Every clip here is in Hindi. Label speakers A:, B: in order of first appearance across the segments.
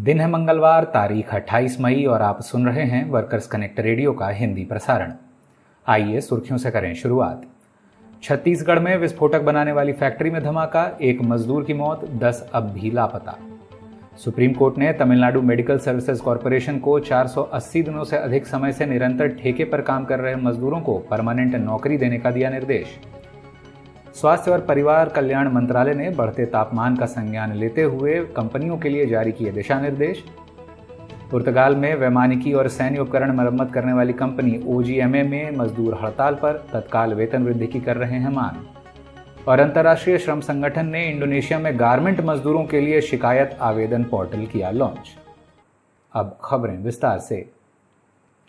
A: दिन है मंगलवार, तारीख 28 मई और आप सुन रहे हैं वर्कर्स कनेक्ट रेडियो का हिंदी प्रसारण। आइए सुर्खियों से करें शुरुआत। छत्तीसगढ़ में विस्फोटक बनाने वाली फैक्ट्री में धमाका, एक मजदूर की मौत, 10 अब भी लापता। सुप्रीम कोर्ट ने तमिलनाडु मेडिकल सर्विसेज कॉरपोरेशन को 480 दिनों से अधिक समय से निरंतर ठेके पर काम कर रहे मजदूरों को परमानेंट नौकरी देने का दिया निर्देश। स्वास्थ्य और परिवार कल्याण मंत्रालय ने बढ़ते तापमान का संज्ञान लेते हुए कंपनियों के लिए जारी किए दिशा निर्देश। पुर्तगाल में वैमानिकी और सैन्य उपकरण मरम्मत करने वाली कंपनी OGMA में मजदूर हड़ताल पर, तत्काल वेतन वृद्धि की कर रहे हैं मांग। और अंतर्राष्ट्रीय श्रम संगठन ने इंडोनेशिया में गारमेंट मजदूरों के लिए शिकायत आवेदन पोर्टल किया लॉन्च। अब खबरें विस्तार से।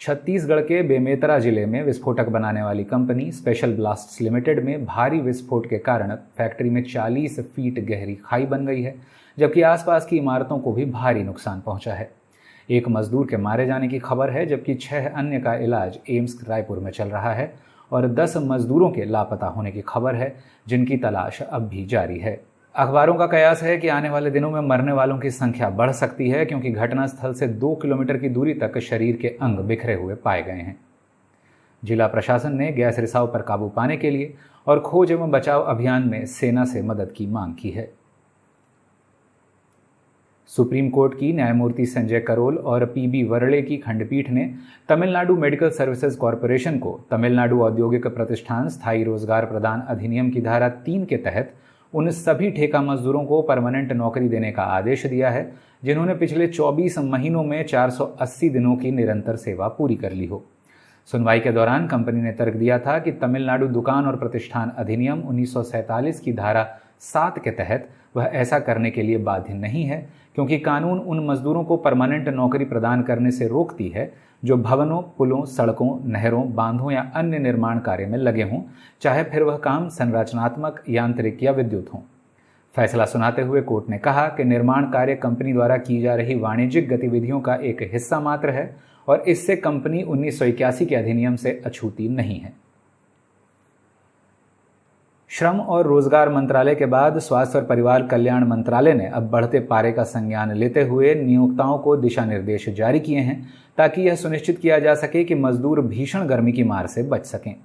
A: छत्तीसगढ़ के बेमेतरा जिले में विस्फोटक बनाने वाली कंपनी स्पेशल ब्लास्ट्स लिमिटेड में भारी विस्फोट के कारण फैक्ट्री में 40 फीट गहरी खाई बन गई है, जबकि आसपास की इमारतों को भी भारी नुकसान पहुंचा है। एक मजदूर के मारे जाने की खबर है, जबकि 6 अन्य का इलाज एम्स रायपुर में चल रहा है और 10 मजदूरों के लापता होने की खबर है, जिनकी तलाश अब भी जारी है। अखबारों का कयास है कि आने वाले दिनों में मरने वालों की संख्या बढ़ सकती है, क्योंकि घटनास्थल से 2 किलोमीटर की दूरी तक शरीर के अंग बिखरे हुए पाए गए हैं। जिला प्रशासन ने गैस रिसाव पर काबू पाने के लिए और खोज एवं बचाव अभियान में सेना से मदद की मांग की है। सुप्रीम कोर्ट की न्यायमूर्ति संजय करोल और PB वरळे की खंडपीठ ने तमिलनाडु मेडिकल सर्विसेज कॉरपोरेशन को तमिलनाडु औद्योगिक प्रतिष्ठान स्थायी रोजगार प्रदान अधिनियम की धारा 3 के तहत उन सभी ठेका मजदूरों को परमानेंट नौकरी देने का आदेश दिया है, जिन्होंने पिछले 24 महीनों में 480 दिनों की निरंतर सेवा पूरी कर ली हो। सुनवाई के दौरान कंपनी ने तर्क दिया था कि तमिलनाडु दुकान और प्रतिष्ठान अधिनियम 1947 की धारा 7 के तहत वह ऐसा करने के लिए बाध्य नहीं है, क्योंकि कानून उन मजदूरों को परमानेंट नौकरी प्रदान करने से रोकती है जो भवनों, पुलों, सड़कों, नहरों, बांधों या अन्य निर्माण कार्य में लगे हों, चाहे फिर वह काम संरचनात्मक, यांत्रिक या विद्युत हों। फैसला सुनाते हुए कोर्ट ने कहा कि निर्माण कार्य कंपनी द्वारा की जा रही वाणिज्यिक गतिविधियों का एक हिस्सा मात्र है और इससे कंपनी 1981 के अधिनियम से अछूती नहीं है। श्रम और रोजगार मंत्रालय के बाद स्वास्थ्य और परिवार कल्याण मंत्रालय ने अब बढ़ते पारे का संज्ञान लेते हुए नियोक्ताओं को दिशा निर्देश जारी किए हैं, ताकि यह सुनिश्चित किया जा सके कि मजदूर भीषण गर्मी की मार से बच सकें।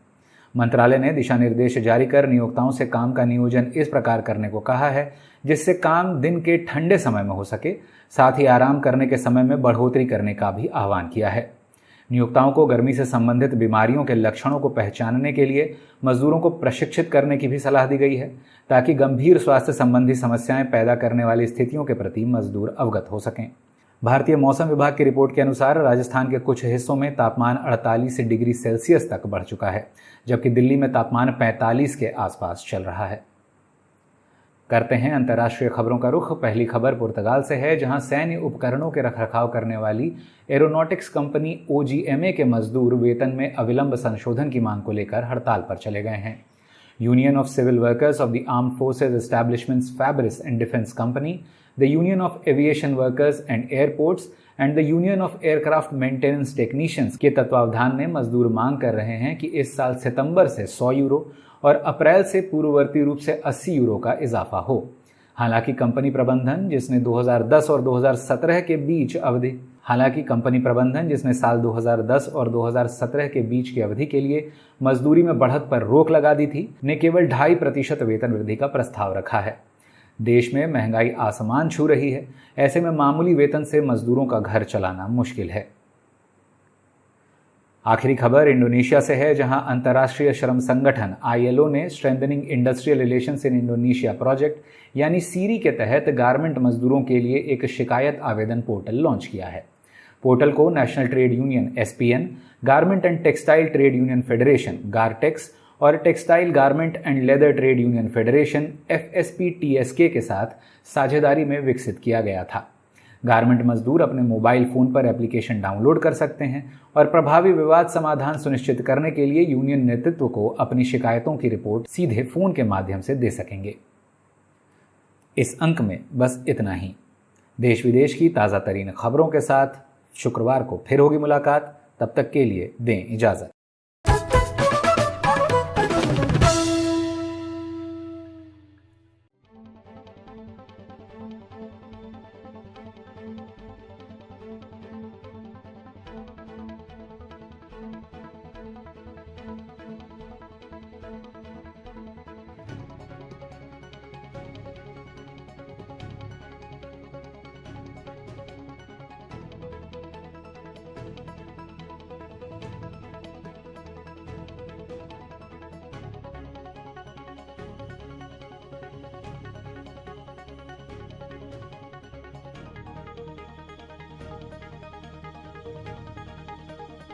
A: मंत्रालय ने दिशा निर्देश जारी कर नियोक्ताओं से काम का नियोजन इस प्रकार करने को कहा है जिससे काम दिन के ठंडे समय में हो सके, साथ ही आराम करने के समय में बढ़ोतरी करने का भी आह्वान किया है। नियोक्ताओं को गर्मी से संबंधित बीमारियों के लक्षणों को पहचानने के लिए मजदूरों को प्रशिक्षित करने की भी सलाह दी गई है, ताकि गंभीर स्वास्थ्य संबंधी समस्याएं पैदा करने वाली स्थितियों के प्रति मजदूर अवगत हो सकें। भारतीय मौसम विभाग की रिपोर्ट के अनुसार राजस्थान के कुछ हिस्सों में तापमान 48 डिग्री सेल्सियस तक बढ़ चुका है, जबकि दिल्ली में तापमान 45 के आसपास चल रहा है। करते हैं अंतर्राष्ट्रीय खबरों का रुख। पहली खबर पुर्तगाल से है, जहां सैन्य उपकरणों के रखरखाव करने वाली एरोनॉटिक्स कंपनी OGMA के मजदूर वेतन में अविलंब संशोधन की मांग को लेकर हड़ताल पर चले गए हैं। Union of civil workers of the armed forces establishments fabrics and defence company, the union of aviation workers and airports and the union of aircraft maintenance technicians के तत्वावधान में मजदूर मांग कर रहे हैं कि इस साल सितंबर से 100 यूरो और अप्रैल से पूर्ववर्ती रूप से 80 यूरो का इजाफा हो। हालांकि कंपनी प्रबंधन जिसने 2010 और 2017 के बीच साल 2010 और 2017 के बीच की अवधि के लिए मजदूरी में बढ़त पर रोक लगा दी थी, ने केवल 2.5% वेतन वृद्धि का प्रस्ताव रखा है। देश में महंगाई आसमान छू रही है, ऐसे में मामूली वेतन से मजदूरों का घर चलाना मुश्किल है। आखिरी खबर इंडोनेशिया से है, जहां अंतर्राष्ट्रीय श्रम संगठन ILO ने strengthening industrial relations in Indonesia project यानी सीरी के तहत गारमेंट मजदूरों के लिए एक शिकायत आवेदन पोर्टल लॉन्च किया है। पोर्टल को national trade union SPN, garment and textile trade union federation Gartex और textile garment and leather trade union federation FSPTSK के साथ साझेदारी में विकसित किया गया था। गारमेंट मजदूर अपने मोबाइल फोन पर एप्लीकेशन डाउनलोड कर सकते हैं और प्रभावी विवाद समाधान सुनिश्चित करने के लिए यूनियन नेतृत्व को अपनी शिकायतों की रिपोर्ट सीधे फोन के माध्यम से दे सकेंगे। इस अंक में बस इतना ही। देश विदेश की ताज़ा तरीन खबरों के साथ शुक्रवार को फिर होगी मुलाकात। तब तक के लिए दें इजाज़त।